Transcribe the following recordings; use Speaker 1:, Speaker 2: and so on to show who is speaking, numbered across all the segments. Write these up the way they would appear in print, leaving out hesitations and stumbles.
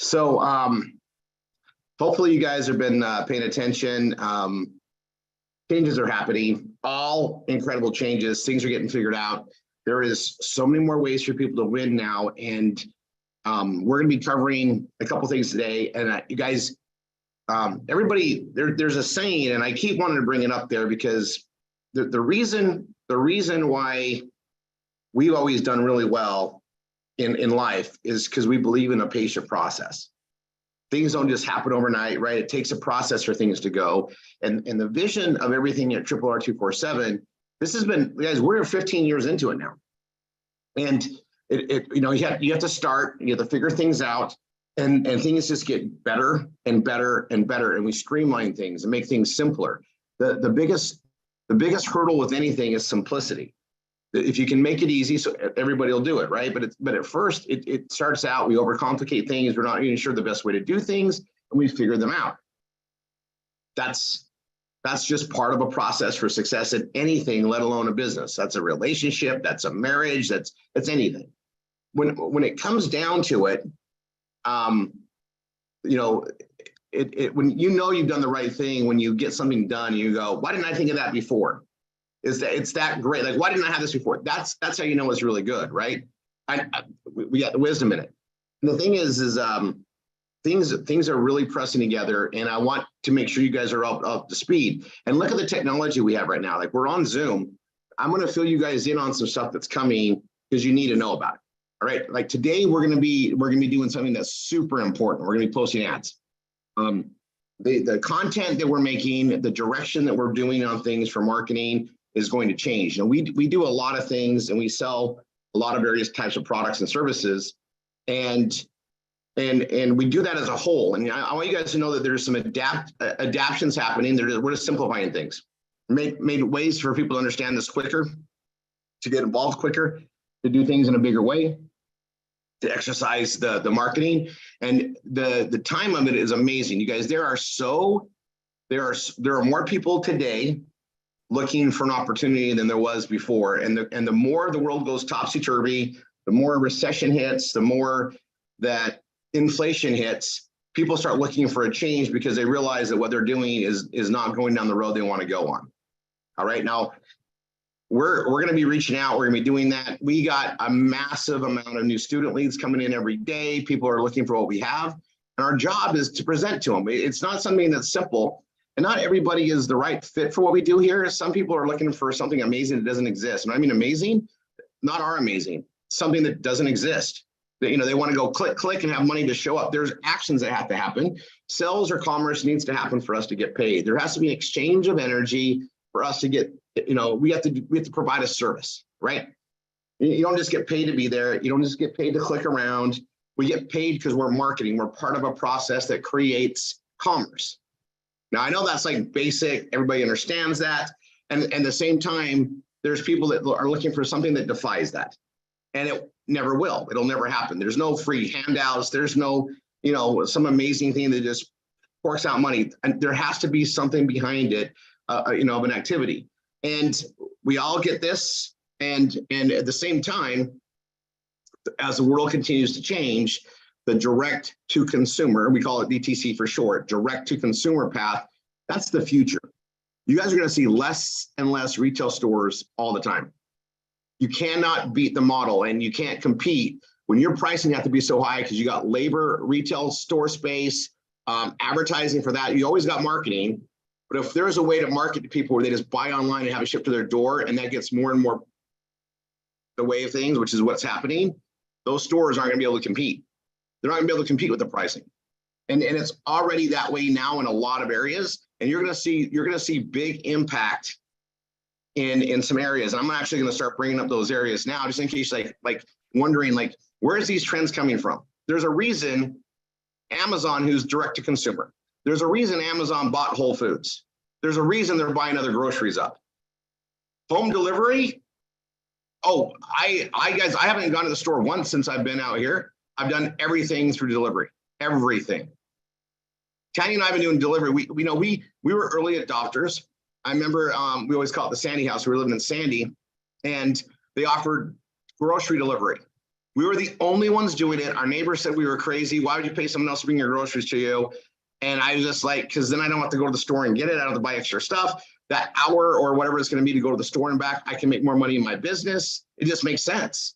Speaker 1: So hopefully you guys have been paying attention. Changes are happening, all incredible changes. Things are getting figured out. There is so many more ways for people to win now. And we're going to be covering a couple things today. And you guys, everybody, there's a saying, and I keep wanting to bring it up there because the reason why we've always done really well in life is because we believe in a patient process. Things don't just happen overnight, right? It takes a process for things to go. And the vision of everything at RRR247, this has been, guys, we're 15 years into it now. And you have to start, you have to figure things out, and things just get better and better and better. And we streamline things and make things simpler. The biggest hurdle with anything is simplicity. If you can make it easy, so everybody will do it, right? But at first, it starts out, we overcomplicate things. We're not even sure the best way to do things, and we figure them out. That's just part of a process for success in anything, let alone a business. That's a relationship, that's a marriage, that's anything. When it comes down to it, when you've done the right thing, when you get something done, you go, why didn't I think of that before? It's that great. Like, why didn't I have this before? That's how you know it's really good, right? We got the wisdom in it. And the thing is things are really pressing together, and I want to make sure you guys are up to speed. And look at the technology we have right now. Like, we're on Zoom. I'm going to fill you guys in on some stuff that's coming because you need to know about it. All right. Like today, we're going to be doing something that's super important. We're going to be posting ads. The content that we're making, the direction that we're doing on things for marketing is going to change. We do a lot of things, and we sell a lot of various types of products and services, and we do that as a whole. And I want you guys to know that there's some adaptions happening. We're just simplifying things, made ways for people to understand this quicker, to get involved quicker, to do things in a bigger way, to exercise the marketing, and the time of it is amazing. You guys, there are more people today looking for an opportunity than there was before. And the more the world goes topsy-turvy, the more recession hits, the more that inflation hits, people start looking for a change because they realize that what they're doing is not going down the road they want to go on. All right, now we're going to be reaching out. We're going to be doing that. We got a massive amount of new student leads coming in every day. People are looking for what we have, and our job is to present to them. It's not something that's simple. And not everybody is the right fit for what we do here. Some people are looking for something amazing that doesn't exist. And I mean amazing, not our amazing, something that doesn't exist. They want to go click and have money to show up. There's actions that have to happen. Sales or commerce needs to happen for us to get paid. There has to be an exchange of energy for us to get, we have to provide a service, right? You don't just get paid to be there. You don't just get paid to click around. We get paid because we're marketing. We're part of a process that creates commerce. Now, I know that's like basic, everybody understands that. And at the same time, there's people that are looking for something that defies that. And it never will. It'll never happen. There's no free handouts. There's no, some amazing thing that just forks out money. And there has to be something behind it, of an activity. And we all get this. And at the same time, as the world continues to change, the direct to consumer, we call it DTC for short, direct to consumer path, that's the future. You guys are going to see less and less retail stores all the time. You cannot beat the model, and you can't compete when your pricing has to be so high because you got labor, retail store space, advertising for that. You always got marketing. But if there's a way to market to people where they just buy online and have it shipped to their door, and that gets more and more the way of things, which is what's happening, those stores aren't going to be able to compete. They're not going to be able to compete with the pricing. And it's already that way now in a lot of areas. And you're going to see big impact in some areas. And I'm actually going to start bringing up those areas now, just in case like wondering, like, where's these trends coming from? There's a reason Amazon, who's direct to consumer. There's a reason Amazon bought Whole Foods. There's a reason they're buying other groceries up. Home delivery. Oh, I haven't gone to the store once since I've been out here. I've done everything through delivery, everything. Tanya and I have been doing delivery. We were early adopters. I remember we always call it the Sandy house. We were living in Sandy, and they offered grocery delivery. We were the only ones doing it. Our neighbors said we were crazy. Why would you pay someone else to bring your groceries to you? And I was just like, because then I don't have to go to the store and get it. I don't have to buy extra stuff. That hour or whatever it's going to be to go to the store and back, I can make more money in my business. It just makes sense.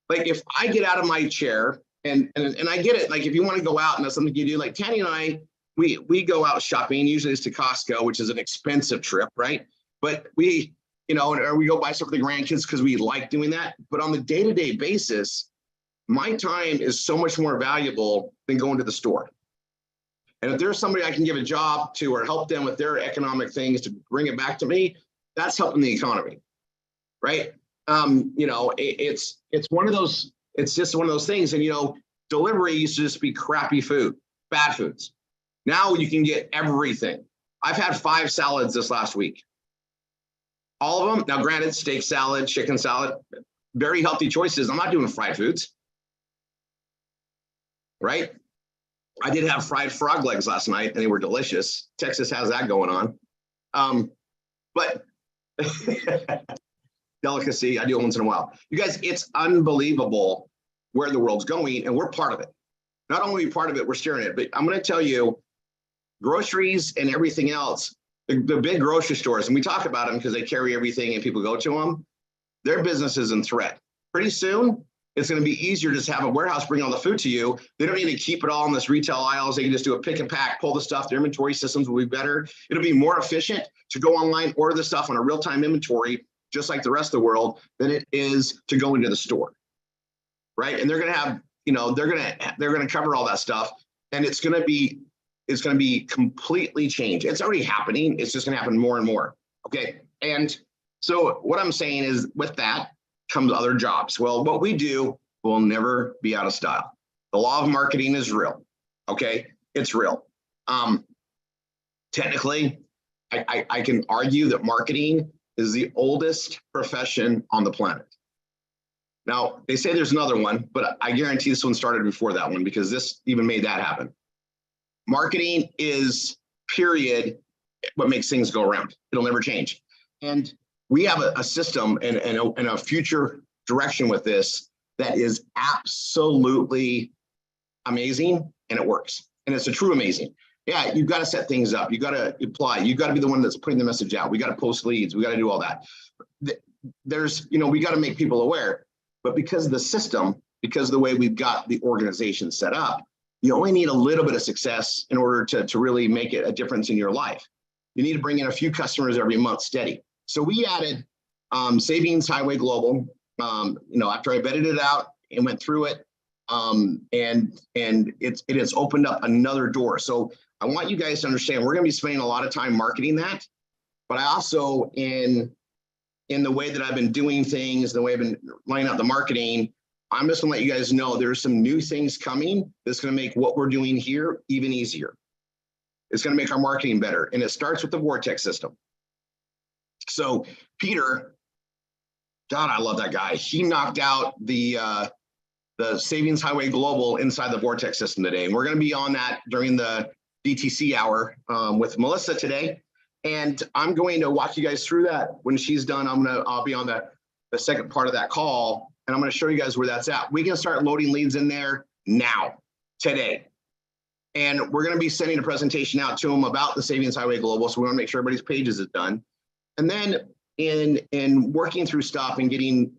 Speaker 1: Like if I get out of my chair and I get it, like if you want to go out and that's something you do, like Tanny and I, we go out shopping. Usually it's to Costco, which is an expensive trip, right? But we, or we go buy stuff for the grandkids because we like doing that. But on the day-to-day basis, my time is so much more valuable than going to the store. And if there's somebody I can give a job to or help them with their economic things to bring it back to me, that's helping the economy, right? It's one of those, it's just one of those things. And, delivery used to just be crappy food, bad foods. Now you can get everything. I've had 5 salads this last week. All of them, now granted, steak salad, chicken salad, very healthy choices. I'm not doing fried foods, right? I did have fried frog legs last night and they were delicious. Texas has that going on. But delicacy, I do it once in a while. You guys, it's unbelievable where the world's going and we're part of it. Not only are we part of it, we're steering it, but I'm going to tell you, groceries and everything else, the big grocery stores, and we talk about them because they carry everything and people go to them, their business is in threat. Pretty soon, it's going to be easier to just have a warehouse bring all the food to you. They don't need to keep it all in this retail aisles. They can just do a pick and pack, pull the stuff. Their inventory systems will be better. It'll be more efficient to go online, order the stuff on a real-time inventory, just like the rest of the world, than it is to go into the store, right? And they're going to have, they're going to cover all that stuff, and it's going to be completely changed. It's already happening. It's just going to happen more and more. Okay. And so what I'm saying is with that comes other jobs. Well, what we do will never be out of style. The law of marketing is real. Okay. It's real. Technically, I can argue that marketing is the oldest profession on the planet. Now, they say there's another one, but I guarantee this one started before that one because this even made that happen. Marketing is, period, what makes things go around. It'll never change. And we have a system and a future direction with this that is absolutely amazing, and it works. And it's a true amazing. Yeah, you've got to set things up. You've got to apply. You've got to be the one that's putting the message out. We got to post leads. We got to do all that. There's, we got to make people aware. But because of the system, because of the way we've got the organization set up, you only need a little bit of success in order to really make it a difference in your life. You need to bring in a few customers every month steady. So we added Savings Highway Global, after I vetted it out and went through it, and it has opened up another door. So I want you guys to understand, we're going to be spending a lot of time marketing that, but I also, in the way that I've been doing things, the way I've been laying out the marketing, I'm just going to let you guys know there's some new things coming that's going to make what we're doing here even easier. It's going to make our marketing better. And it starts with the Vortex system. So Peter, God, I love that guy. He knocked out the Savings Highway Global inside the Vortex system today. And we're going to be on that during the DTC hour with Melissa today. And I'm going to walk you guys through that. When she's done, I'll be on the second part of that call, and I'm going to show you guys where that's at. We can start loading leads in there now, today. And we're going to be sending a presentation out to them about the Savings Highway Global. So we want to make sure everybody's pages is done. And then in working through stuff and getting,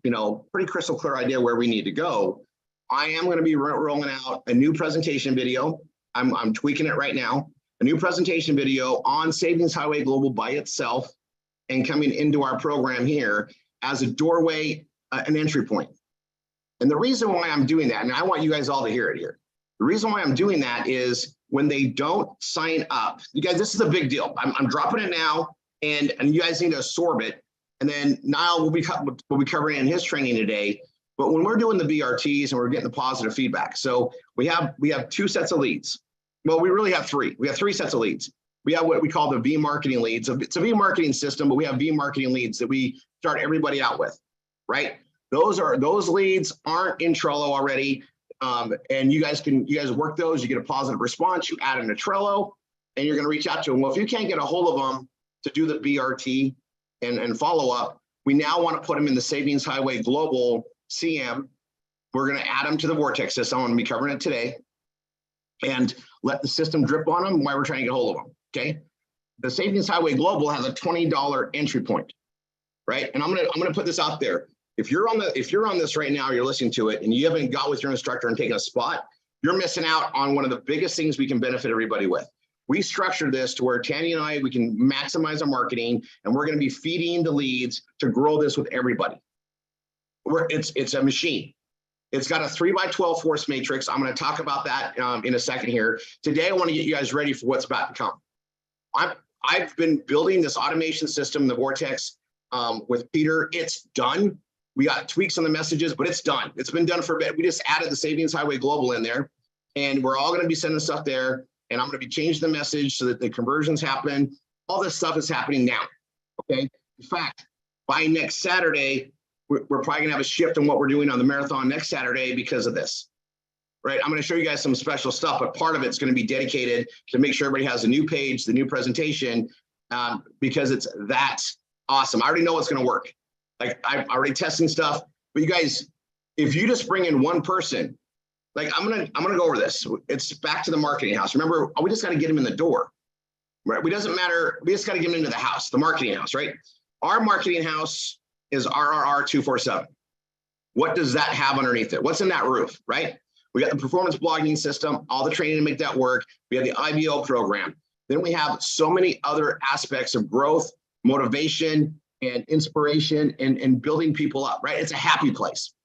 Speaker 1: pretty crystal clear idea where we need to go, I am going to be rolling out a new presentation video. I'm tweaking it right now. A new presentation video on Savings Highway Global by itself and coming into our program here as a doorway, an entry point. And the reason why I'm doing that, and I want you guys all to hear it here. The reason why I'm doing that is when they don't sign up, you guys, this is a big deal. I'm dropping it now, and you guys need to absorb it. And then Niall will be covering in his training today. But when we're doing the BRTs and we're getting the positive feedback, so we have 2 sets of leads. Well, we really have 3. We have 3 sets of leads. We have what we call the V marketing leads. It's a V marketing system, but we have V marketing leads that we start everybody out with, right? Those leads aren't in Trello already. And you guys work those, you get a positive response, you add in a Trello, and you're going to reach out to them. Well, if you can't get a hold of them to do the BRT and follow up, we now want to put them in the Savings Highway Global CM We're going to add them to the Vortex system. I'm going to be covering it today and let the system drip on them while we're trying to get hold of them. Okay. The Savings Highway Global has a $20 entry point, right? And I'm gonna put this out there. If you're on this right now, you're listening to it, and you haven't got with your instructor and taken a spot, you're missing out on one of the biggest things we can benefit everybody with. We structured this to where Tanny and I, we can maximize our marketing, and we're going to be feeding the leads to grow this with everybody. It's a machine. It's got a 3x12 force matrix. I'm going to talk about that in a second here. Today, I want to get you guys ready for what's about to come. I've been building this automation system, the Vortex, with Peter. It's done. We got tweaks on the messages, but it's done. It's been done for a bit. We just added the Savings Highway Global in there, and we're all going to be sending stuff there. And I'm going to be changing the message so that the conversions happen. All this stuff is happening now. Okay. In fact, by next Saturday, we're probably going to have a shift in what we're doing on the marathon next Saturday because of this. Right. I'm going to show you guys some special stuff, but part of it's going to be dedicated to make sure everybody has a new page, the new presentation, because it's that awesome. I already know what's going to work. Like I'm already testing stuff, but you guys, if you just bring in one person, like I'm gonna go over this. It's back to the marketing house. Remember, we just got to get them in the door, right? It doesn't matter. We just got to get them into the house, the marketing house, right? Our marketing house is RRR247. What does that have underneath it? What's in that roof, right? We got the performance blogging system, all the training to make that work. We have the IBO program. Then we have so many other aspects of growth, motivation, and inspiration, and building people up, right? It's a happy place.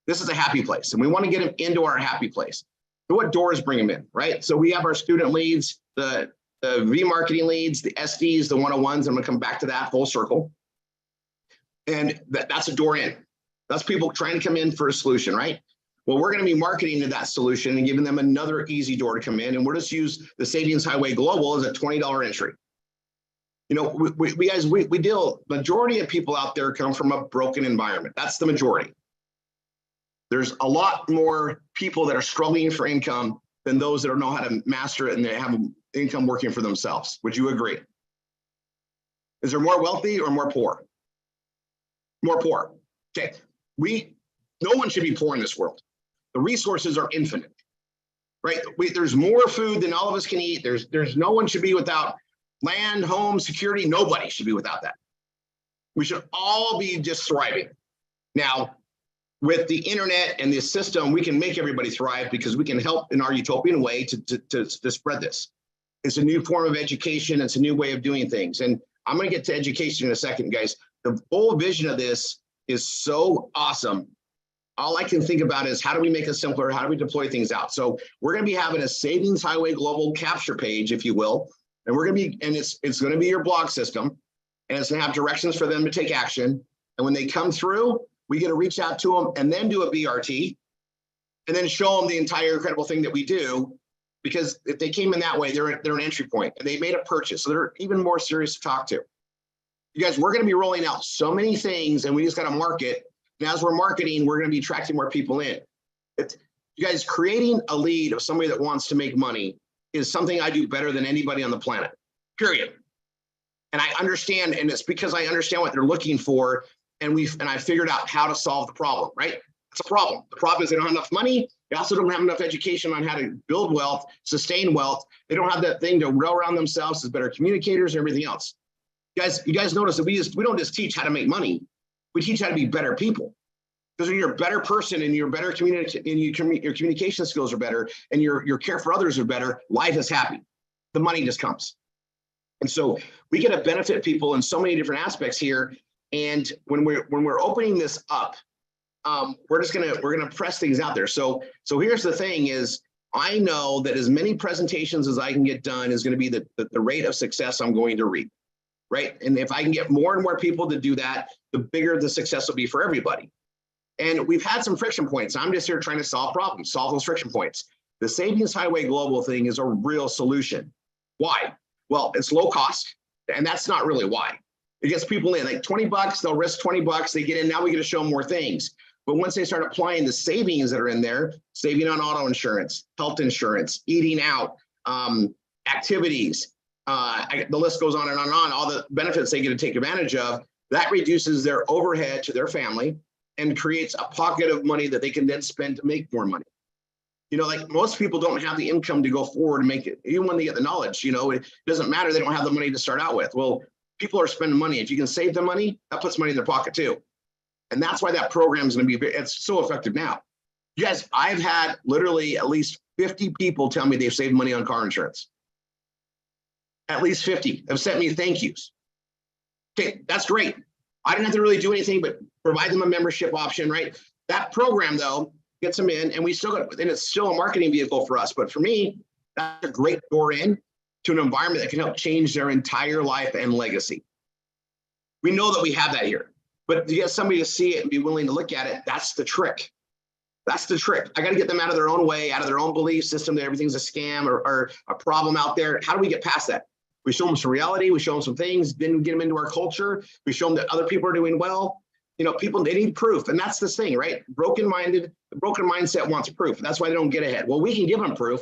Speaker 1: This is a happy place, and we want to get them into our happy place. So what doors bring them in, right? So we have our student leads, the V marketing leads, the SDs, the 101s. I'm going to come back to that full circle. And that's a door in. That's people trying to come in for a solution, right? Well, we're going to be marketing to that solution and giving them another easy door to come in. And we'll just use the Savings Highway Global as a $20 entry. You know, we deal, majority of people out there come from a broken environment. That's the majority. There's a lot more people that are struggling for income than those that know how to master it and they have income working for themselves. Would you agree? Is there more wealthy or more poor? More poor. Okay. No one should be poor in this world. The resources are infinite, right? There's more food than all of us can eat. There's no one should be without land, home, security. Nobody should be without that. We should all be just thriving. Now, with the internet and the system, we can make everybody thrive because we can help in our utopian way to spread this. It's a new form of education. It's a new way of doing things. And I'm going to get to education in a second, guys. The whole vision of this is so awesome. All I can think about is how do we make it simpler? How do we deploy things out? So we're going to be having a Savings Highway Global capture page, if you will. And we're going to be, and it's going to be your blog system, and it's going to have directions for them to take action. And when they come through, we get to reach out to them and then do a BRT and then show them the entire incredible thing that we do. Because if they came in that way, they're an entry point and they made a purchase. So they're even more serious to talk to. You guys, we're going to be rolling out so many things and we just got to market. And as we're marketing, we're going to be attracting more people in. You guys, creating a lead of somebody that wants to make money is something I do better than anybody on the planet, period. And I understand, and it's because I understand what they're looking for. And I figured out how to solve the problem, right? It's a problem. The problem is they don't have enough money. They also don't have enough education on how to build wealth, sustain wealth. They don't have that thing to row around themselves as better communicators and everything else. You guys notice that we don't just teach how to make money. We teach how to be better people. Because when you're a better person and you're better your communication skills are better and your care for others are better, life is happy. The money just comes. And so we get to benefit people in so many different aspects here. And when we're opening this up, we're gonna press things out there. So here's the thing is, I know that as many presentations as I can get done is going to be the rate of success I'm going to reap, right? And if I can get more and more people to do that, the bigger the success will be for everybody. And we've had some friction points. I'm just here trying to solve problems, solve those friction points. The Savings Highway Global thing is a real solution. Why? Well, it's low cost, and that's not really why. It gets people in, like $20, they'll risk $20, they get in, now we get to show them more things. But once they start applying the savings that are in there, saving on auto insurance, health insurance, eating out, activities, the list goes on and on and on, all the benefits they get to take advantage of, that reduces their overhead to their family. and creates a pocket of money that they can then spend to make more money. You know, like most people don't have the income to go forward and make it, even when they get the knowledge, you know, it doesn't matter. They don't have the money to start out with. Well, people are spending money. If you can save the money, that puts money in their pocket too. And that's why that program is going to be, it's so effective now. You guys, I've had literally at least 50 people tell me they've saved money on car insurance. At least 50 have sent me thank yous. Okay, that's great. I didn't have to really do anything but provide them a membership option, right? That program though, gets them in, and we still got, and it's still a marketing vehicle for us. But for me, that's a great door in to an environment that can help change their entire life and legacy. We know that we have that here, but to get somebody to see it and be willing to look at it, that's the trick. That's the trick. I got to get them out of their own way, out of their own belief system that everything's a scam or a problem out there. How do we get past that? We show them some reality. We show them some things. Then we get them into our culture. We show them that other people are doing well. You know, people, they need proof. And that's this thing, right? Broken mindset wants proof. That's why they don't get ahead. Well, we can give them proof.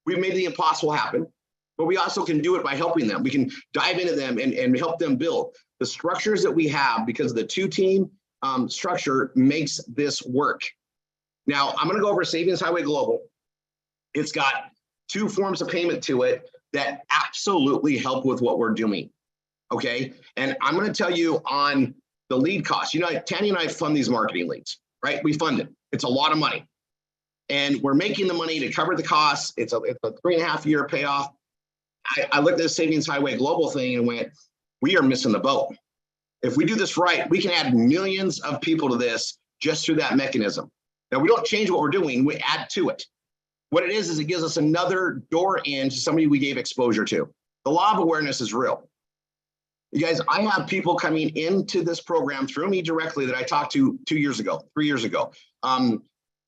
Speaker 1: We've made the impossible happen, but we also can do it by helping them. We can dive into them and help them build. The structures that we have, because of the two-team structure, makes this work. Now, I'm going to go over Savings Highway Global. It's got two forms of payment to it that absolutely help with what we're doing, okay? And I'm going to tell you on the lead cost. You know, Tanny and I fund these marketing leads, right? We fund it. It's a lot of money. And we're making the money to cover the costs. It's a 3.5-year payoff. I looked at the Savings Highway Global thing and went, we are missing the boat. If we do this right, we can add millions of people to this just through that mechanism. Now, we don't change what we're doing, we add to it. What it is it gives us another door in to somebody we gave exposure to. The law of awareness is real. You guys, I have people coming into this program through me directly that I talked to 2 years ago, 3 years ago.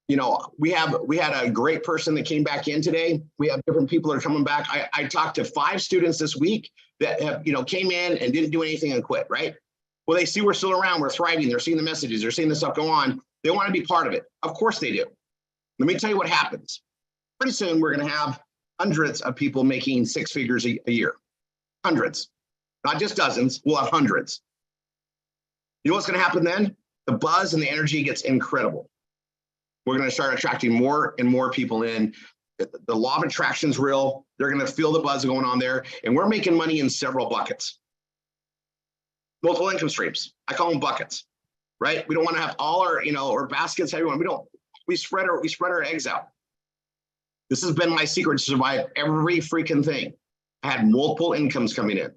Speaker 1: You know, we had a great person that came back in today. We have different people that are coming back. I talked to 5 students this week that have, you know, came in and didn't do anything and quit, right? Well, they see we're still around, we're thriving, they're seeing the messages, they're seeing the stuff go on. They want to be part of it. Of course they do. Let me tell you what happens. Pretty soon we're going to have hundreds of people making 6 figures a year. Hundreds. Not just dozens, we'll have hundreds. You know what's going to happen then? The buzz and the energy gets incredible. We're going to start attracting more and more people in. The law of attraction is real. They're going to feel the buzz going on there. And we're making money in several buckets. Multiple income streams. I call them buckets, right? We don't want to have all our, you know, or baskets, everyone. We spread our eggs out. This has been my secret to survive every freaking thing. I had multiple incomes coming in.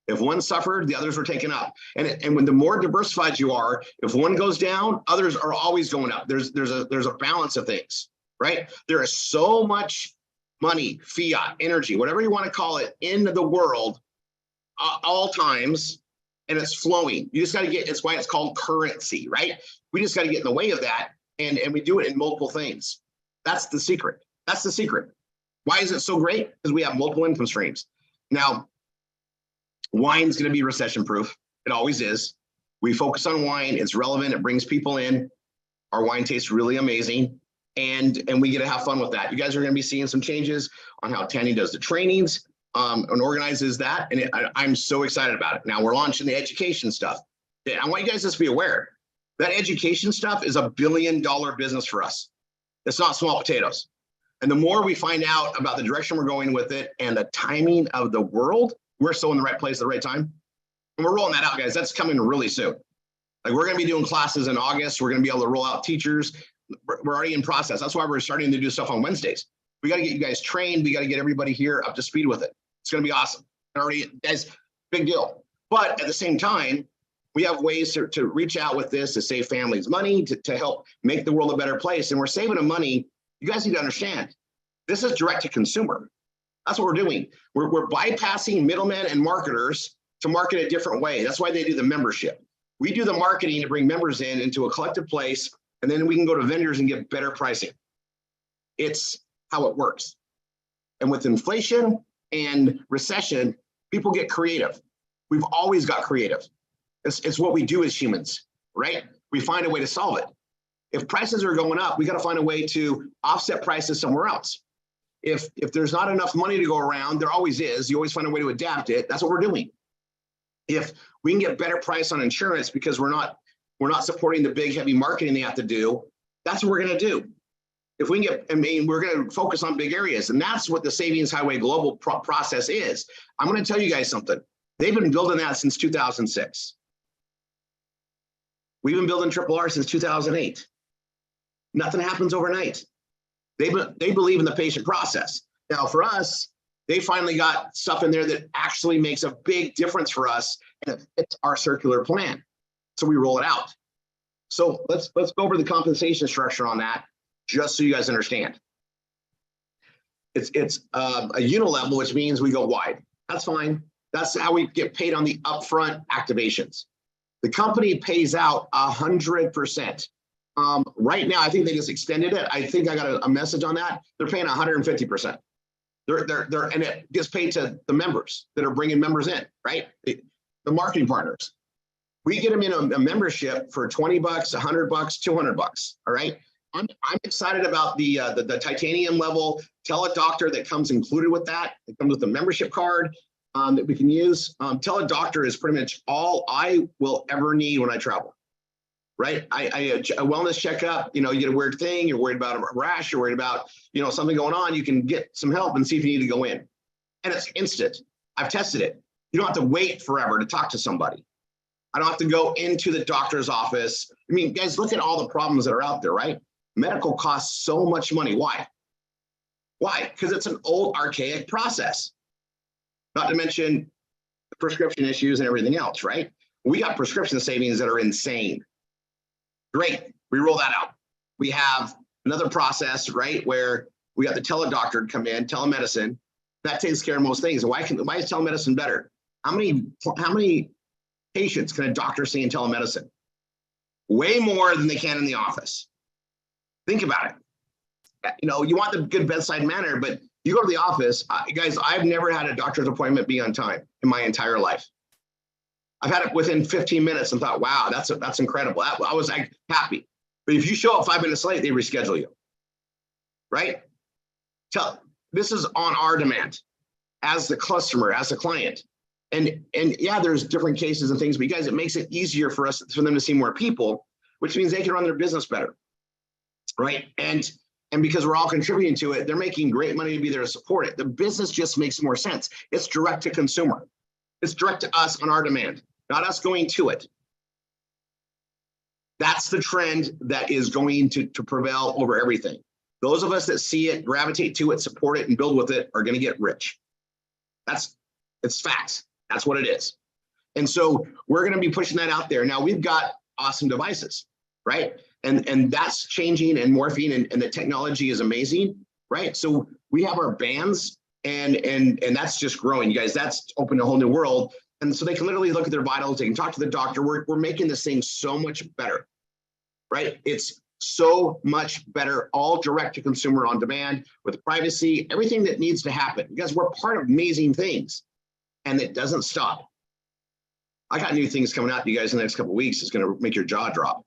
Speaker 1: If one suffered, the others were taken up. And when the more diversified you are, if one goes down, others are always going up. There's a balance of things, right? There is so much money, fiat, energy, whatever you want to call it, in the world, all times, and it's flowing. You just got to get, it's why it's called currency, right? We just got to get in the way of that, and we do it in multiple things. That's the secret. That's the secret. Why is it so great? Because we have multiple income streams. Now, wine's going to be recession proof. It always is. We focus on wine. It's relevant. It brings people in. Our wine tastes really amazing. And we get to have fun with that. You guys are going to be seeing some changes on how Tanny does the trainings and organizes that. And I'm so excited about it. Now we're launching the education stuff. I want you guys to just be aware that education stuff is $1 billion business for us. It's not small potatoes. And the more we find out about the direction we're going with it and the timing of the world, we're so in the right place at the right time. And we're rolling that out, guys. That's coming really soon. Like, we're going to be doing classes in August. We're going to be able to roll out teachers. We're already in process. That's why we're starting to do stuff on Wednesdays. We got to get you guys trained. We got to get everybody here up to speed with it. It's going to be awesome. Already, guys, big deal. But at the same time, we have ways to reach out with this to save families money, to help make the world a better place. And we're saving them money. You guys need to understand, this is direct to consumer. That's what we're doing. We're bypassing middlemen and marketers to market a different way. That's why they do the membership. We do the marketing to bring members into a collective place, and then we can go to vendors and get better pricing. It's how it works. And with inflation and recession, people get creative. We've always got creative. It's what we do as humans, right? We find a way to solve it. If prices are going up, we got to find a way to offset prices somewhere else. If there's not enough money to go around, there always is. You always find a way to adapt it. That's what we're doing. If we can get better price on insurance because we're not we're not supporting the big heavy marketing they have to do. That's what we're going to do. If we can get, we're going to focus on big areas, and that's what the Savings Highway Global process is. I'm going to tell you guys something. They've been building that since 2006. We've been building RRR since 2008. Nothing happens overnight. They believe in the patient process. Now for us, they finally got stuff in there that actually makes a big difference for us, and it fits our circular plan. So we roll it out. So let's go over the compensation structure on that, just so you guys understand. It's a unilevel, which means we go wide. That's fine. That's how we get paid on the upfront activations. The company pays out 100%. Right now, I think they just extended it. I think I got a message on that. They're paying 150%. And it gets paid to the members that are bringing members in, right? The marketing partners. We get them in a membership for $20, $100, $200. All right. I'm excited about the titanium level teledoctor that comes included with that. It comes with a membership card that we can use. Teledoctor is pretty much all I will ever need when I travel. Right? A wellness checkup, you get a weird thing, you're worried about a rash, you're worried about, something going on, you can get some help and see if you need to go in. And it's instant. I've tested it. You don't have to wait forever to talk to somebody. I don't have to go into the doctor's office. I mean, guys, look at all the problems that are out there, right? Medical costs so much money. Why? Why? Because it's an old, archaic process. Not to mention the prescription issues and everything else, right? We got prescription savings that are insane. Great, we roll that out. We have another process, right, where we got the teledoctor come in, telemedicine. That takes care of most things. Why is telemedicine better? How many patients can a doctor see in telemedicine? Way more than they can in the office. Think about it. You want the good bedside manner, but you go to the office, guys, I've never had a doctor's appointment be on time in my entire life. I've had it within 15 minutes and thought, wow, that's incredible. I was like happy. But if you show up 5 minutes late, they reschedule you, right? This is on our demand as the customer, as the client. And yeah, there's different cases and things, but you guys, it makes it easier for them to see more people, which means they can run their business better, right? And because we're all contributing to it, they're making great money to be there to support it. The business just makes more sense. It's direct to consumer. It's direct to us on our demand, not us going to it. That's the trend that is going to prevail over everything. Those of us that see it, gravitate to it, support it, and build with it are going to get rich. It's facts. That's what it is. And so we're going to be pushing that out there. Now we've got awesome devices, right? And that's changing and morphing, and the technology is amazing, right? So we have our bands, and that's just growing, you guys. That's opened a whole new world. And so they can literally look at their vitals, they can talk to the doctor. We're making this thing so much better, right? It's so much better, all direct to consumer on demand with privacy, everything that needs to happen. Because we're part of amazing things, and it doesn't stop. I got new things coming out to you guys in the next couple of weeks. It's going to make your jaw drop.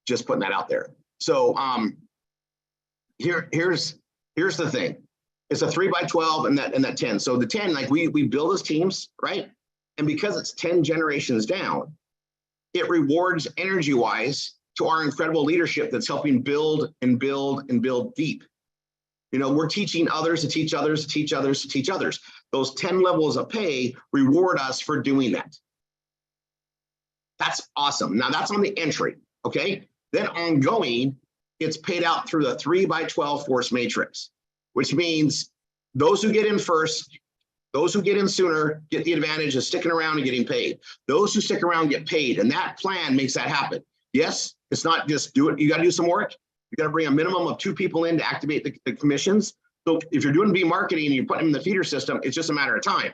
Speaker 1: Just putting that out there. So here's the thing. It's a 3x12 and that 10. So the 10, like we build as teams, right? And because it's 10 generations down, it rewards energy-wise to our incredible leadership that's helping build and build and build deep. We're teaching others to teach others to teach others to teach others. Those 10 levels of pay reward us for doing that. That's awesome. Now that's on the entry, okay? Then ongoing, it's paid out through the 3x12 force matrix, which means those who get in first, those who get in sooner, get the advantage of sticking around and getting paid. Those who stick around get paid, and that plan makes that happen. Yes, it's not just do it. You got to do some work. You got to bring a minimum of 2 people in to activate the commissions. So if you're doing B marketing and you're putting them in the feeder system, it's just a matter of time.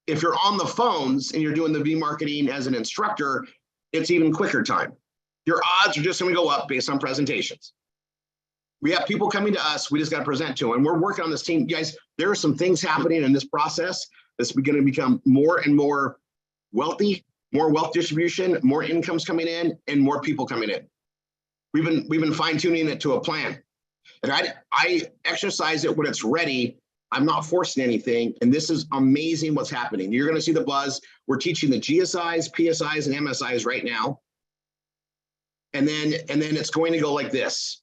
Speaker 1: If you're on the phones and you're doing the B marketing as an instructor, it's even quicker time. Your odds are just going to go up based on presentations. We have people coming to us, we just got to present to them. And we're working on this team. Guys, there are some things happening in this process that's going to become more and more wealthy, more wealth distribution, more incomes coming in, and more people coming in. We've been fine-tuning it to a plan. And I exercise it when it's ready, I'm not forcing anything. And this is amazing what's happening. You're going to see the buzz. We're teaching the GSIs, PSIs, and MSIs right now. And then it's going to go like this.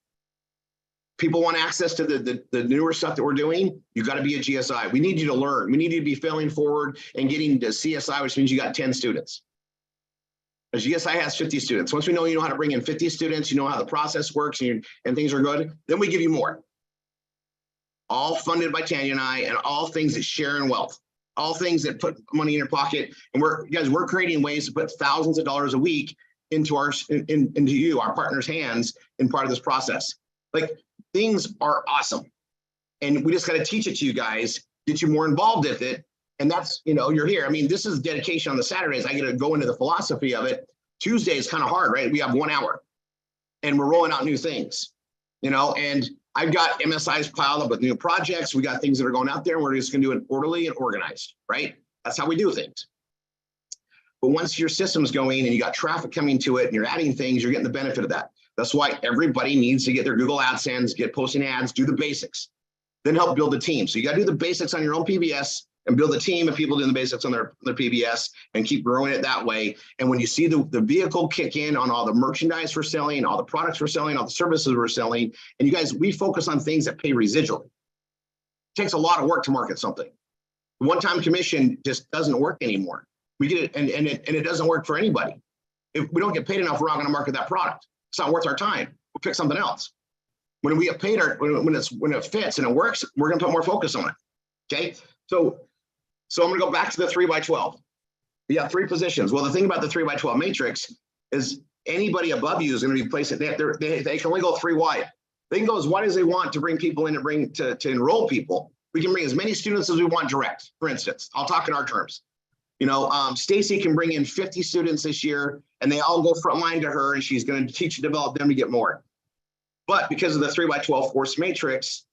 Speaker 1: People want access to the newer stuff that we're doing. You got to be a GSI. We need you to learn. We need you to be failing forward and getting to CSI, which means you got 10 students. A GSI has 50 students. Once we know you know how to bring in 50 students, you know how the process works, and things are good, then we give you more. All funded by Tanya and I, and all things that share in wealth, all things that put money in your pocket. And we're creating ways to put thousands of dollars a week into into you, our partners' hands in part of this process. Like, things are awesome. And we just got to teach it to you guys, get you more involved with it. And that's, you're here. I mean, this is dedication on the Saturdays. I get to go into the philosophy of it. Tuesday is kind of hard, right? We have 1 hour and we're rolling out new things, and I've got MSIs piled up with new projects. We got things that are going out there, and we're just going to do it orderly and organized, right? That's how we do things. But once your system's going and you got traffic coming to it and you're adding things, you're getting the benefit of that. That's why everybody needs to get their Google AdSense, get posting ads, do the basics, then help build a team. So you got to do the basics on your own PBS and build a team of people doing the basics on their PBS and keep growing it that way. And when you see the vehicle kick in on all the merchandise we're selling, all the products we're selling, all the services we're selling, and you guys, we focus on things that pay residually. It takes a lot of work to market something. One-time commission just doesn't work anymore. We get it, and it doesn't work for anybody. If we don't get paid enough, we're not going to market that product. It's not worth our time. We'll pick something else. When we get paid, when it fits and it works, we're going to put more focus on it. Okay, so I'm going to go back to the 3x12. You got 3 positions. Well, the thing about the 3x12 matrix is anybody above you is going to be placed. They can only go 3 wide. They can go as wide as they want to bring people in and to enroll people. We can bring as many students as we want direct. For instance, I'll talk in our terms. Stacy can bring in 50 students this year, and they all go frontline to her, and she's going to teach and develop them to get more. But because of the 3x12 force matrix,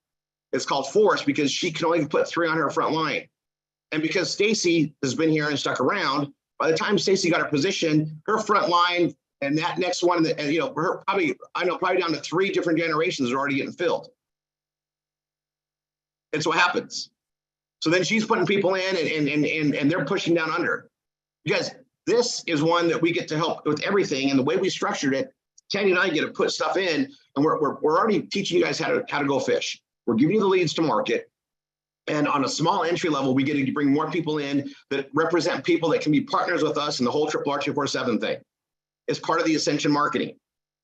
Speaker 1: it's called force because she can only put 3 on her front line. And because Stacy has been here and stuck around, by the time Stacy got her position, her front line and that next one, her probably down to 3 different generations are already getting filled. It's what happens. So then she's putting people in and they're pushing down under. You guys, this is one that we get to help with everything. And the way we structured it, Tanya and I get to put stuff in, and we're already teaching you guys how to go fish. We're giving you the leads to market. And on a small entry level, we get to bring more people in that represent people that can be partners with us in the whole RRR247 thing. It's part of the Ascension marketing.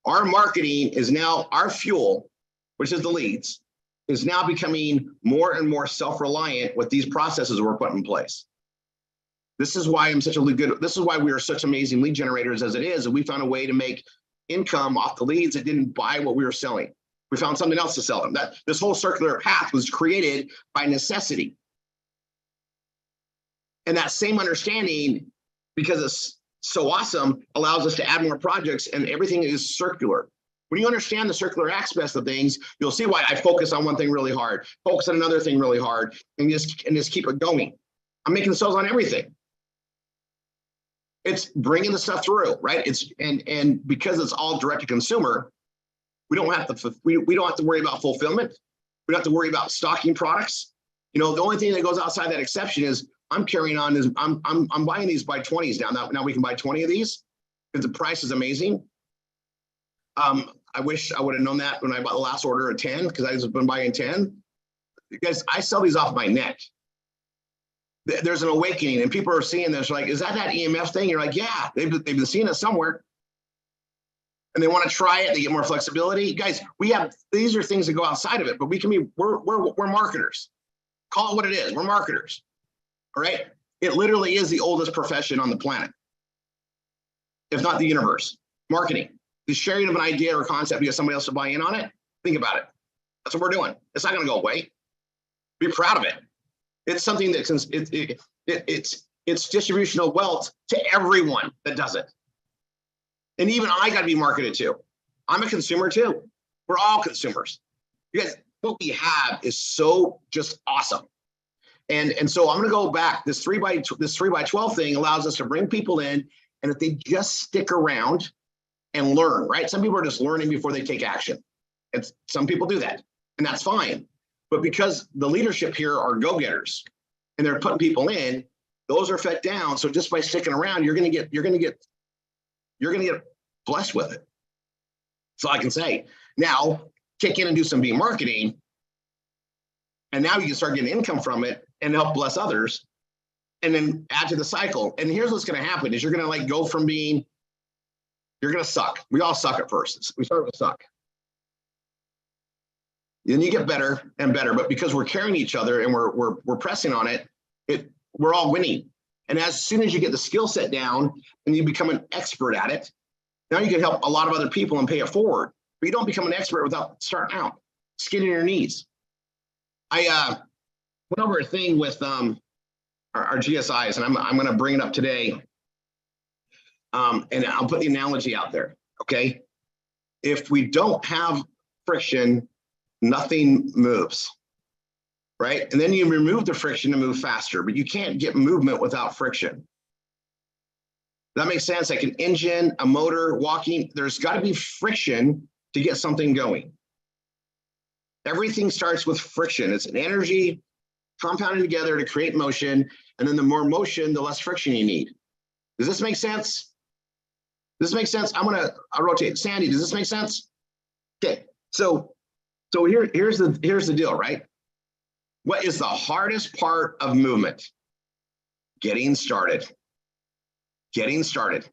Speaker 1: Our marketing is now our fuel, which is the leads, is now becoming more and more self-reliant with these processes we're putting in place. This is why this is why we are such amazing lead generators as it is. And we found a way to make income off the leads that didn't buy what we were selling. We found something else to sell them. This whole circular path was created by necessity. And that same understanding, because it's so awesome, allows us to add more projects, and everything is circular. When you understand the circular aspects of things, you'll see why I focus on one thing really hard, focus on another thing really hard, and just keep it going. I'm making sales on everything. It's bringing the stuff through, right? And because it's all direct to consumer, we don't have to worry about fulfillment. We don't have to worry about stocking products. The only thing that goes outside that exception is I'm carrying on is I'm buying these by 20s now. Now we can buy 20 of these because the price is amazing. I wish I would have known that when I bought the last order of 10, because I've just been buying 10. Because I sell these off my neck. There's an awakening, and people are seeing this like, is that EMF thing? You're like, yeah, they've been seeing it somewhere. And they want to try it. They get more flexibility. Guys, these are things that go outside of it, but we're marketers. Call it what it is. We're marketers. All right. It literally is the oldest profession on the planet, if not the universe. Marketing. The sharing of an idea or concept, you get somebody else to buy in on it. Think about it. That's what we're doing. It's not going to go away. Be proud of it. It's something that it's distribution of wealth to everyone that does it. And even I got to be marketed to. I'm a consumer too. We're all consumers. You guys, what we have is so just awesome. And so I'm going to go back. This 3x12 thing allows us to bring people in, and if they just stick around and learn, right? Some people are just learning before they take action. Some people do that, and that's fine. But because the leadership here are go-getters and they're putting people in, those are fed down. So just by sticking around, you're gonna get blessed with it. That's all I can say. Now, kick in and do some marketing, and now you can start getting income from it and help bless others, and then add to the cycle. And here's what's going to happen: is you're going to like go from being, you're going to suck. We all suck at first. We start with suck. Then you get better and better, but because we're carrying each other and we're pressing on it, we're all winning. And as soon as you get the skill set down and you become an expert at it, now you can help a lot of other people and pay it forward. But you don't become an expert without starting out, skin on your knees. I went over a thing with our GSIs, and I'm going to bring it up today. And I'll put the analogy out there. Okay, if we don't have friction, nothing moves, right? And then you remove the friction to move faster, but you can't get movement without friction. That makes sense. Like an engine, a motor, walking, there's got to be friction to get something going. Everything starts with friction. It's an energy compounded together to create motion. And then the more motion, the less friction you need. Does this make sense? Does this make sense? I'll rotate. Sandy, does this make sense? Okay. So here's the deal, right? What is the hardest part of movement? Getting started. Getting started.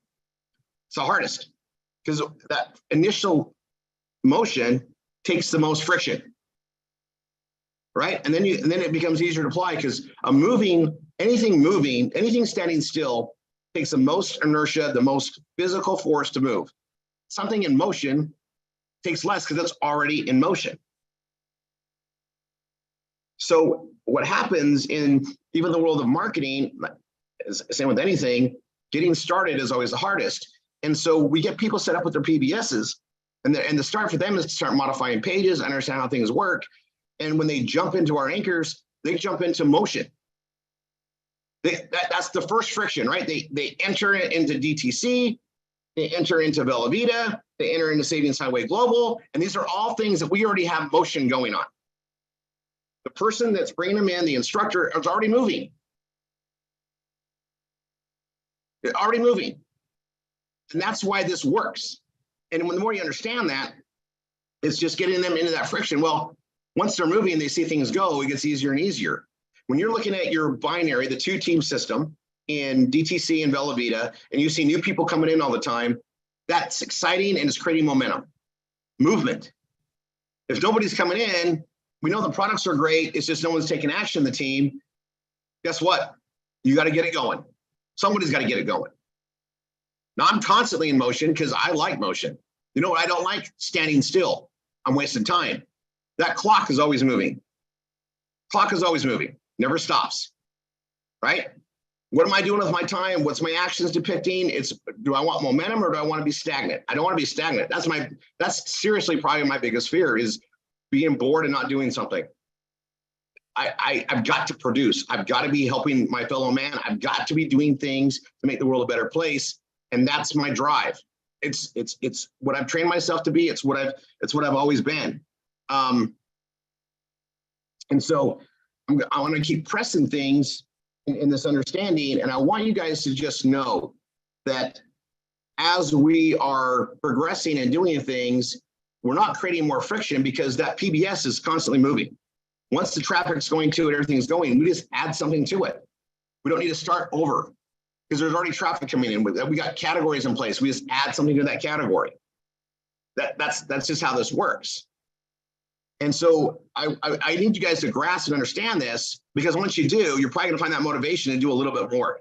Speaker 1: It's the hardest because that initial motion takes the most friction, right? And then it becomes easier to apply because anything standing still takes the most inertia, the most physical force to move. Something in motion takes less because it's already in motion. So what happens in even the world of marketing, same with anything, getting started is always the hardest. And so we get people set up with their PBSs, and the start for them is to start modifying pages, understand how things work. And when they jump into our anchors, they jump into motion. That's the first friction, right? They enter into DTC, they enter into Bella Vita, they enter into Savings Highway Global, and these are all things that we already have motion going on. The person that's bringing them in, the instructor, is already moving. They're already moving. And that's why this works. And when the more you understand that, it's just getting them into that friction. Well, once they're moving, they see things go, it gets easier and easier. When you're looking at your binary, the 2-team system in DTC and Bella Vita, and you see new people coming in all the time, that's exciting and it's creating momentum, movement. If nobody's coming in, we know the products are great, it's just no one's taking action in the team. Guess what? You got to get it going. Somebody's got to get it going. Now I'm constantly in motion because I like motion. You know what I don't like? Standing still. I'm wasting time. That clock is always moving. Clock is always moving, never stops, right? What am I doing with my time? What's my actions depicting? Do I want momentum or do I want to be stagnant? I don't want to be stagnant. That's seriously probably my biggest fear is being bored and not doing something. I've got to produce. I've got to be helping my fellow man. I've got to be doing things to make the world a better place. And that's my drive. It's what I've trained myself to be. It's what I've always been. And so I want to keep pressing things in this understanding. And I want you guys to just know that as we are progressing and doing things, we're not creating more friction because that PBS is constantly moving. Once the traffic's going to it, everything's going, we just add something to it. We don't need to start over because there's already traffic coming in. We got categories in place. We just add something to that category. That's just how this works. And so I need you guys to grasp and understand this because once you do, you're probably gonna find that motivation to do a little bit more.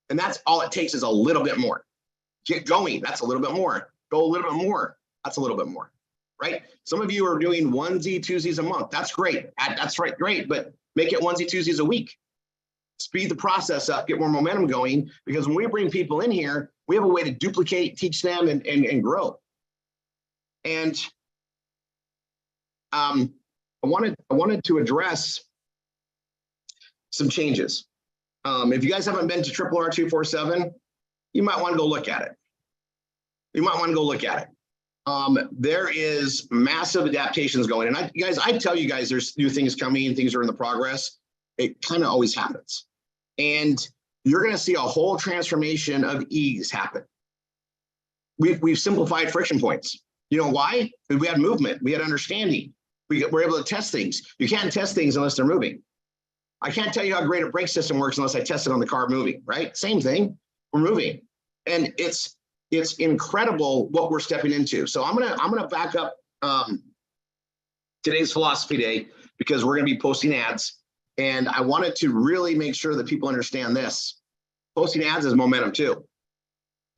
Speaker 1: And that's all it takes is a little bit more. Get going, that's a little bit more. Go a little bit more, that's a little bit more, right? Some of you are doing onesie, twosies a month. That's great, that's right, great, but make it onesie, twosies a week. Speed the process up, get more momentum going, because when we bring people in here, we have a way to duplicate, teach them, and grow. And I wanted to address some changes. If you guys haven't been to RRR247, you might want to go look at it. You might want to go look at it. There is massive adaptations going. And I tell you guys, there's new things coming, things are in the progress. It kind of always happens. And you're going to see a whole transformation of ease happen. We've simplified friction points. You know why? Because we had movement, we had understanding. We're able to test things. You can't test things unless they're moving. I can't tell you how great a brake system works unless I test it on the car moving, right? Same thing, we're moving. And it's incredible what we're stepping into. So I'm gonna back up today's philosophy day, because we're gonna be posting ads. And I wanted to really make sure that people understand this. Posting ads is momentum too.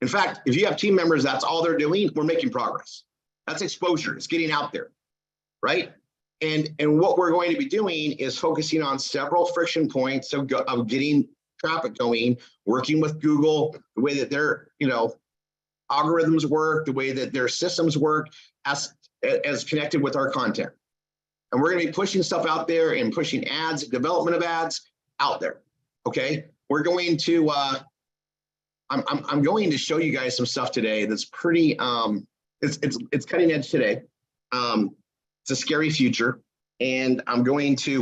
Speaker 1: In fact, if you have team members, that's all they're doing, we're making progress. That's exposure, it's getting out there, right? And what we're going to be doing is focusing on several friction points of getting traffic going, working with Google, the way that their algorithms work, the way that their systems work as connected with our content. And we're going to be pushing stuff out there and pushing ads, development of ads out there. Okay, we're going to I'm going to show you guys some stuff today that's pretty it's cutting edge today. It's a scary future, and I'm going to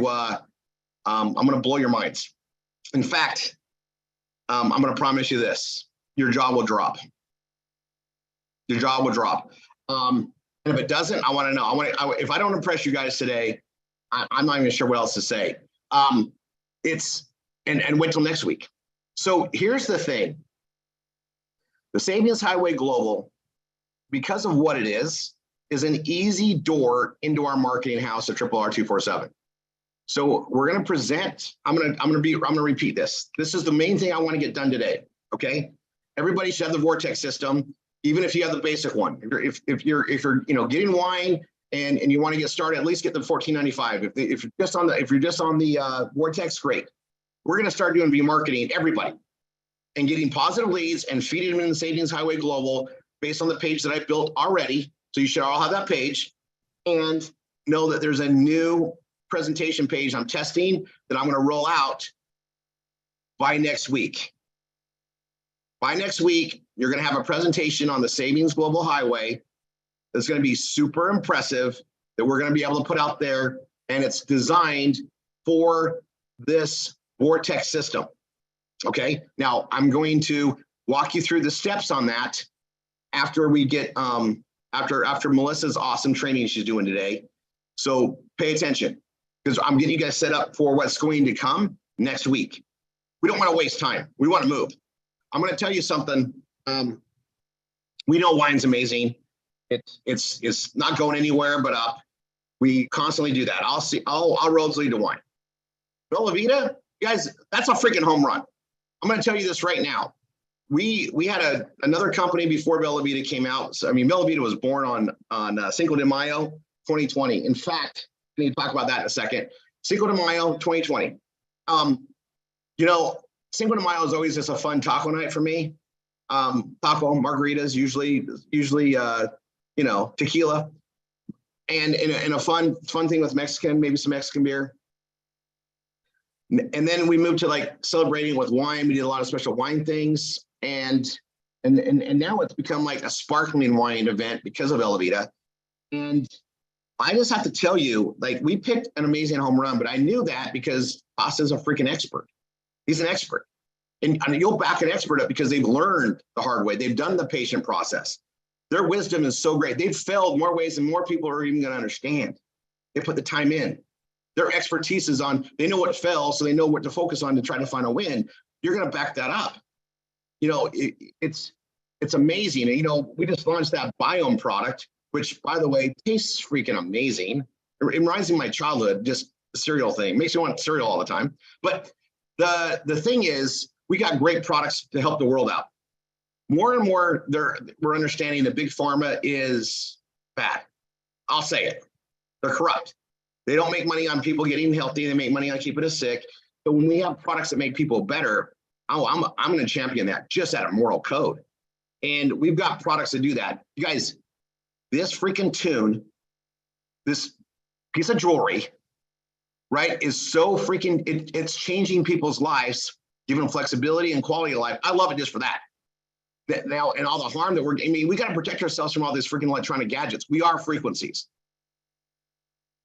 Speaker 1: blow your minds. In fact, I'm going to promise you this: your jaw will drop. Your jaw will drop. And if it doesn't, I want to know. If I don't impress you guys today, I'm not even sure what else to say. And wait till next week. So here's the thing: the Savings Highway Global, because of what it is an easy door into our marketing house at RRR247. So we're going to present. I'm going to repeat this. This is the main thing I want to get done today. Okay, everybody should have the Vortex system, even if you have the basic one. If you're getting wine and you want to get started, at least get the $14.95. If you're just on the Vortex, great. We're going to start doing marketing everybody and getting positive leads and feeding them in the Savings Highway Global based on the page that I built already. So you should all have that page, and know that there's a new presentation page I'm testing that I'm going to roll out by next week. By next week, you're going to have a presentation on the Savings Global Highway that's going to be super impressive, that we're going to be able to put out there, and it's designed for this Vortex system. Okay, now I'm going to walk you through the steps on that after we get after Melissa's awesome training she's doing today. So pay attention, because I'm getting you guys set up for what's going to come next week. We don't want to waste time. We want to move. I'm going to tell you something. We know wine's amazing. It's not going anywhere but up. We constantly do that. All roads lead to wine. Bella Vita, guys, that's a freaking home run. I'm going to tell you this right now. We had another company before Bella Vita came out. So, I mean, Bella Vita was born on Cinco de Mayo 2020. In fact, I need to talk about that in a second. Cinco de Mayo 2020. Cinco de Mayo is always just a fun taco night for me. Taco, margaritas, usually tequila, and a fun thing with Mexican, maybe some Mexican beer. And then we moved to like celebrating with wine. We did a lot of special wine things, and now it's become like a sparkling wine event because of Bella Vita. And I just have to tell you, like, we picked an amazing home run, but I knew that because Costa's a freaking expert. He's an expert. And you'll back an expert up because they've learned the hard way. They've done the patient process. Their wisdom is so great. They've failed more ways than more people are even going to understand. They put the time in. Their expertise is on, they know what fell, so they know what to focus on to try to find a win. You're going to back that up. It's amazing. And, we just launched that Biome product, which, by the way, tastes freaking amazing. It reminds me of my childhood, just the cereal thing. Makes me want cereal all the time. But the thing is, we got great products to help the world out. More and more, we're understanding that big pharma is bad. I'll say it. They're corrupt. They don't make money on people getting healthy. They make money on keeping us sick. But when we have products that make people better, I'm going to champion that just out of moral code. And we've got products that do that. You guys, this freaking tune, this piece of jewelry, right, is so freaking, it's changing people's lives, giving them flexibility and quality of life. I love it just for that. that now, and all the harm that I mean, we got to protect ourselves from all these freaking electronic gadgets. We are frequencies.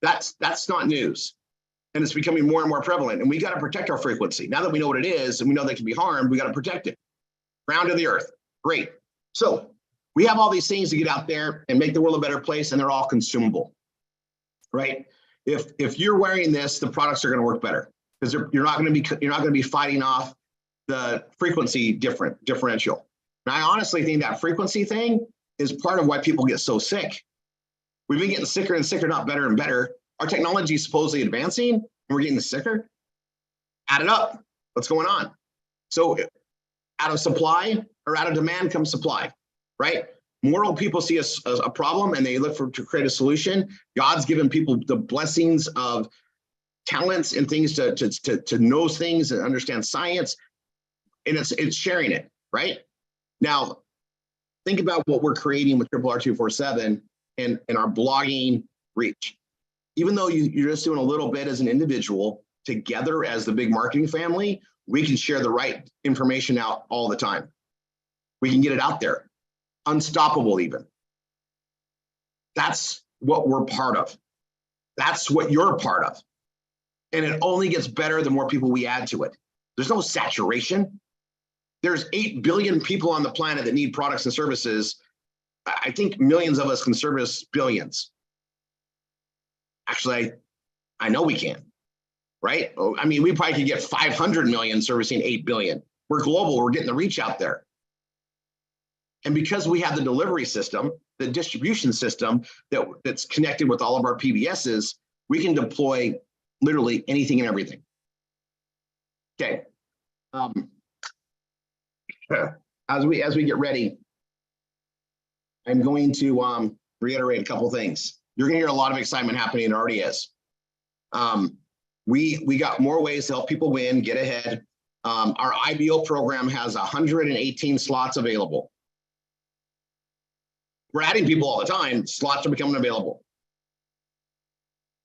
Speaker 1: That's not news. And it's becoming more and more prevalent. And we got to protect our frequency. Now that we know what it is and we know they can be harmed, we got to protect it. Ground to the earth. Great. So we have all these things to get out there and make the world a better place, and they're all consumable, right? If you're wearing this, the products are going to work better because you're not going to be fighting off the frequency differential. And I honestly think that frequency thing is part of why people get so sick. We've been getting sicker and sicker, not better and better. Our technology is supposedly advancing, and we're getting sicker. Add it up. What's going on? So out of supply or out of demand comes supply, right? More people see a problem and they look to create a solution. God's given people the blessings of talents and things to know things and understand science, and it's sharing it, right? Now, think about what we're creating with RRR247 and our blogging reach. Even though you're just doing a little bit as an individual, together as the big marketing family, we can share the right information out all the time. We can get it out there. Unstoppable even. That's what we're part of. That's what you're a part of. And it only gets better the more people we add to it. There's no saturation. There's 8 billion people on the planet that need products and services. I think millions of us can service billions. Actually, I know we can, right? I mean, we probably could get 500 million servicing 8 billion. We're global, we're getting the reach out there. And because we have the delivery system, the distribution system that's connected with all of our PBSs, we can deploy literally anything and everything. Okay. As we get ready, I'm going to reiterate a couple things. You're going to hear a lot of excitement happening. It already is. We got more ways to help people win, get ahead. Our IBO program has 118 slots available. We're adding people all the time. Slots are becoming available.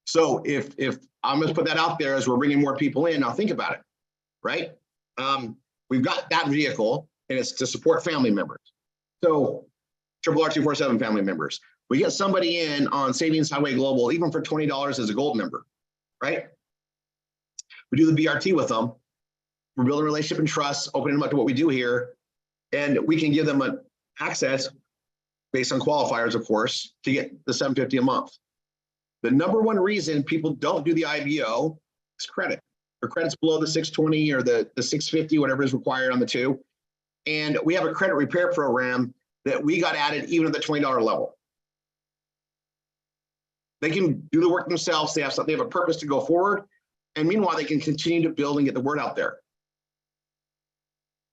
Speaker 1: So if I'm going to put that out there as we're bringing more people in, now think about it, right? We've got that vehicle, and it's to support family members. So RRR247 family members. We get somebody in on Savings Highway Global, even for $20 as a gold member, right? We do the BRT with them. We're building a relationship and trust, opening them up to what we do here, and we can give them an access based on qualifiers, of course, to get the $750 a month. The number one reason people don't do the IBO is credit. Their credit's below the 620 or the 650, whatever is required on the two. And we have a credit repair program that we got added even at the $20 level. They can do the work themselves. They have a purpose to go forward. And meanwhile, they can continue to build and get the word out there.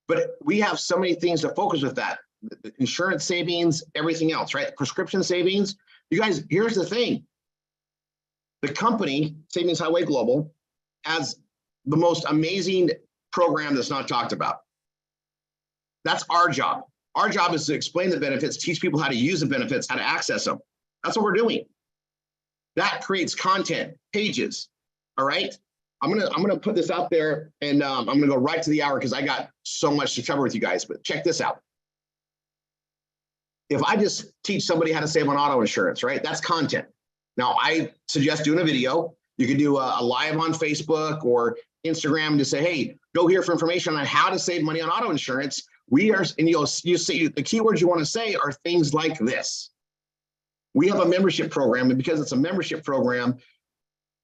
Speaker 1: But we have so many things to focus with that. The insurance savings, everything else, right? Prescription savings. You guys, here's the thing. The company, Savings Highway Global, has the most amazing program that's not talked about. That's our job. Our job is to explain the benefits, teach people how to use the benefits, how to access them. That's what we're doing. That creates content, pages. All right. I'm gonna put this out there, and I'm gonna go right to the hour because I got so much to cover with you guys. But check this out. If I just teach somebody how to save on auto insurance, right? That's content. Now, I suggest doing a video. You can do a live on Facebook or Instagram to say, hey, go here for information on how to save money on auto insurance. We are, and you say the keywords you want to say are things like this. We have a membership program, and because it's a membership program,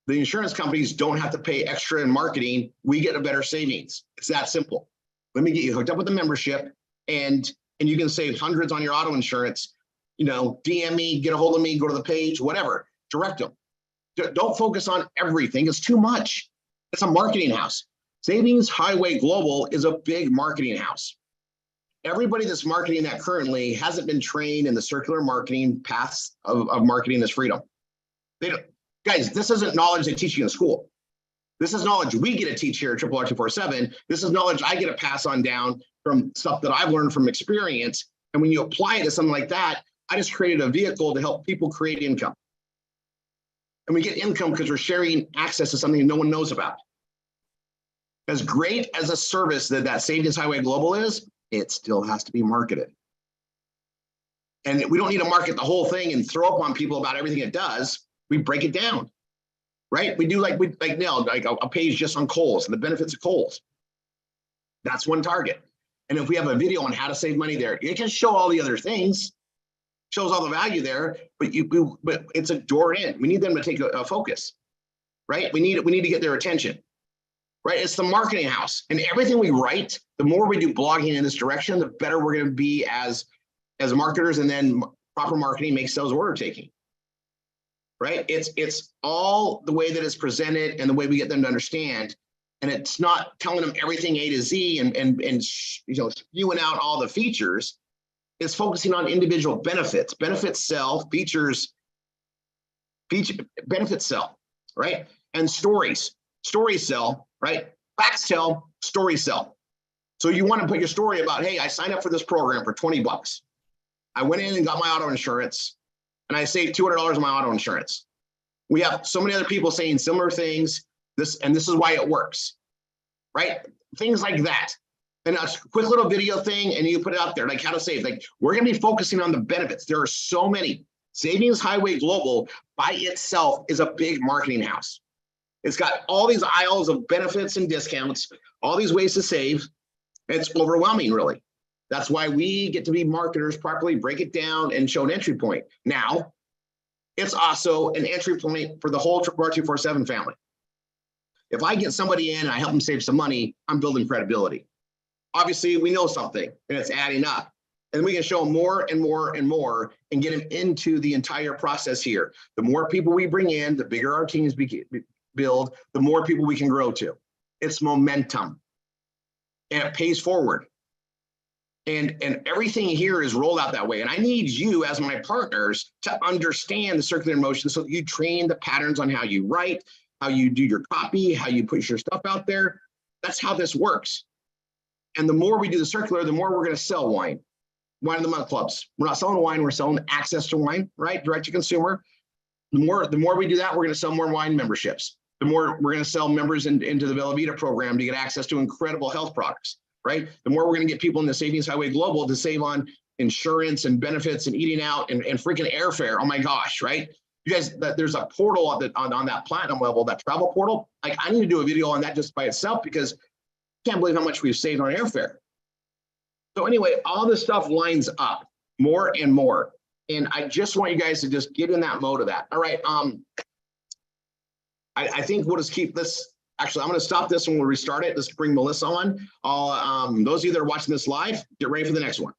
Speaker 1: the insurance companies don't have to pay extra in marketing. We get a better savings. It's that simple. Let me get you hooked up with the membership, and you can save hundreds on your auto insurance. You know, DM me, get a hold of me, go to the page, whatever, direct them. Don't focus on everything. It's too much. It's a marketing house. Savings Highway Global is a big marketing house. Everybody that's marketing that currently hasn't been trained in the circular marketing paths of marketing this freedom. They don't, guys, this isn't knowledge they teach you in school. This is knowledge we get to teach here at RRR247. This is knowledge I get to pass on down from stuff that I've learned from experience. And when you apply it to something like that, I just created a vehicle to help people create income. And we get income because we're sharing access to something no one knows about. As great as a service that Savings Highway Global is, It still has to be marketed. And we don't need to market the whole thing and throw up on people about everything it does. We break it down, right? We do like a page just on Kohl's and the benefits of Kohl's. That's one target. And if we have a video on how to save money there, it can show all the other things, shows all the value there, but it's a door in. We need them to take a focus, right? We need to get their attention, right? It's the marketing house, and everything we write, the more we do blogging in this direction, the better we're going to be as marketers, and then proper marketing makes sales order taking, right? It's all the way that it's presented and the way we get them to understand. And it's not telling them everything A to Z and spewing out all the features. It's focusing on individual benefits. Benefits sell, benefits sell, right? And stories sell, right? Facts tell, stories sell. So you want to put your story about, hey, I signed up for this program for $20. I went in and got my auto insurance, and I saved $200 on my auto insurance. We have so many other people saying similar things. This is why it works, right? Things like that. And a quick little video thing, and you put it out there, like how to save. Like, we're going to be focusing on the benefits. There are so many. Savings Highway Global by itself is a big marketing house. It's got all these aisles of benefits and discounts, all these ways to save. It's overwhelming, really. That's why we get to be marketers, properly break it down and show an entry point. Now, it's also an entry point for the whole RRR247 family. If I get somebody in and I help them save some money, I'm building credibility. Obviously, we know something and it's adding up. And we can show them more and more and more and get them into the entire process here. The more people we bring in, the bigger our teams build, the more people we can grow to. It's momentum. And it pays forward. And everything here is rolled out that way. And I need you as my partners to understand the circular motion so that you train the patterns on how you write, how you do your copy, how you push your stuff out there. That's how this works. And the more we do the circular, the more we're going to sell wine. Wine of the month clubs. We're not selling wine, we're selling access to wine, right? Direct to consumer. The more we do that, we're going to sell more wine memberships. The more we're going to sell members into the Bella Vita program to get access to incredible health products, right? The more we're going to get people in the Savings Highway Global to save on insurance and benefits and eating out and freaking airfare. Oh my gosh, right? You guys, there's a portal on that platinum level, that travel portal. Like, I need to do a video on that just by itself because I can't believe how much we've saved on airfare. So anyway, all this stuff lines up more and more. And I just want you guys to just get in that mode of that. All right. I think we'll just keep this. Actually, I'm going to stop this and we'll restart it. Let's bring Melissa on. Those of you that are watching this live, get ready for the next one.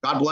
Speaker 1: God bless.